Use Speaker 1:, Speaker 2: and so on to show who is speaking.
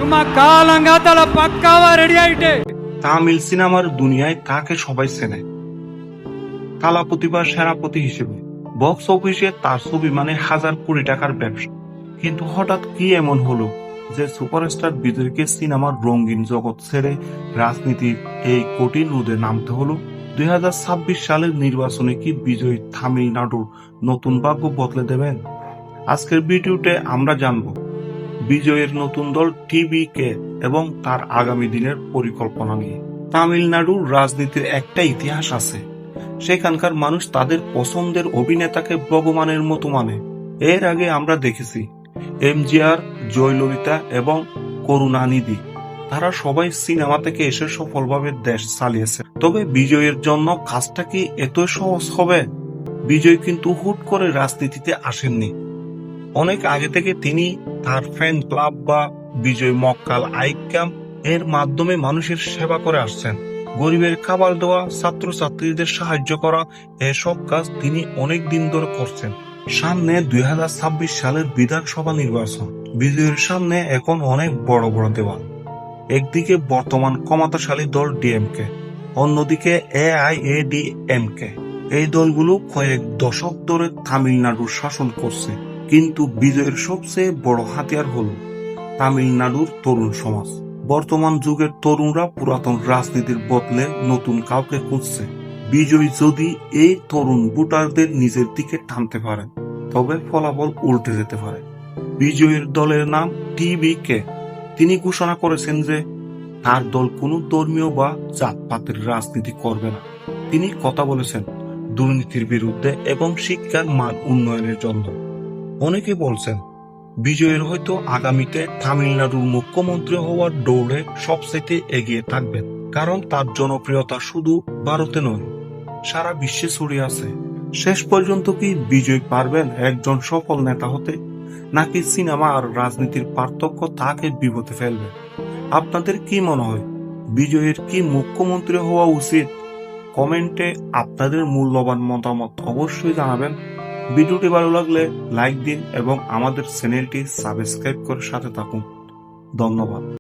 Speaker 1: ನಮ್ಮ ಕಾಲಂಗಾತಲ ಪಕ್ಕಾವ ರೆಡಿ ಆಯಿಟೆ।
Speaker 2: তামিল সিনেমার দুনিয়ায় তাকে সবাই চেনে থালাপতি বা সেনাপতি হিসেবে। বক্স অফিসে তার ছবি মানে হাজার কোটি টাকার ব্যবসা। কিন্তু হঠাৎ কি এমন হলো যে সুপারস্টার বিজয়কে সিনেমার রঙিন জগৎ ছেড়ে রাজনীতির এই কঠিন রোদে নামতে হলো? 2026 সালের নির্বাচনে কি বিজয় তামিলনাড়ুর নতুন ভাগ্য বদলে দেবেন? আজকের ভিডিওতে আমরা জানব বিজয়ের নতুন দল টিভিকে এবং তার আগামী দিনের পরিকল্পনা নিয়ে। তামিলনাড়ুর রাজনীতির একটা ইতিহাস আছে। সেখানকার মানুষ তাদের পছন্দের অভিনেতাকে ভগবানের মতো মানে। এর আগে আমরা দেখেছি এমজিআর, জয়ললিতা এবং করুণানিধি, তারা সবাই সিনেমা থেকে এসে সফলভাবে দেশ চালিয়েছে। তবে বিজয়ের জন্য কাজটা কি এত সহজ হবে? বিজয় কিন্তু হুট করে রাজনীতিতে আসেননি। অনেক আগে থেকে তিনি তার ফ্যান ক্লাব বা বিজয় মক্কাল আই ক্যাম্প এর মাধ্যমে মানুষের সেবা করে আসছেন। গরিবের খাবার দেওয়া, ছাত্রছাত্রীদের সাহায্য করা, এসব কাজ তিনি অনেক দিন ধরে করছেন। সামনে 2026 সালের বিধানসভা নির্বাচন। বিজয়ের সামনে এখন অনেক বড় বড় দেওয়াল। একদিকে বর্তমান ক্ষমতাশালী দল ডিএমকে, অন্যদিকে এআইএডিএমকে। এই দলগুলো কয়েক দশক ধরে তামিলনাড়ুর শাসন করছে। কিন্তু বিজয়ের সবচেয়ে বড় হাতিয়ার হল তামিলনাড়ুর তরুণ সমাজ। বর্তমান যুগের তরুণরা পুরাতন রাজনীতির বদলে নতুন কাউকে খুঁজছে। বিজয় যদি এই তরুণ ভোটারদের নিজের দিকে টানতে পারেন, তবে ফলাফল উল্টে যেতে পারে। বিজয়ের দলের নাম টিভিকে। তিনি ঘোষণা করেছেন যে তার দল কোনো ধর্মীয় বা জাতপাতের রাজনীতি করবে না। তিনি কথা বলেছেন দুর্নীতির বিরুদ্ধে এবং শিক্ষার মান উন্নয়নের জন্য। অনেকে বলছেন বিজয়ের হয়তো আগামীতে তামিলনাড়ুর মুখ্যমন্ত্রী হওয়ার দৌড়ে সবচেয়ে এগিয়ে থাকবেন, কারণ তার জনপ্রিয়তা শুধু ভারতে নয়, সারা বিশ্বে ছড়িয়ে আছে। শেষ পর্যন্ত কি বিজয় পারবেন একজন সফল নেতা হতে, নাকি সিনেমা আর রাজনীতির পার্থক্য তাকে বিপদে ফেলবে? আপনাদের কি মনে হয়, বিজয়ের কি মুখ্যমন্ত্রী হওয়া উচিত? কমেন্টে আপনাদের মূল্যবান মতামত অবশ্যই জানাবেন। ভিডিওটি ভালো লাগলে লাইক দিন এবং আমাদের চ্যানেলটি সাবস্ক্রাইব করে সাথে থাকুন। ধন্যবাদ।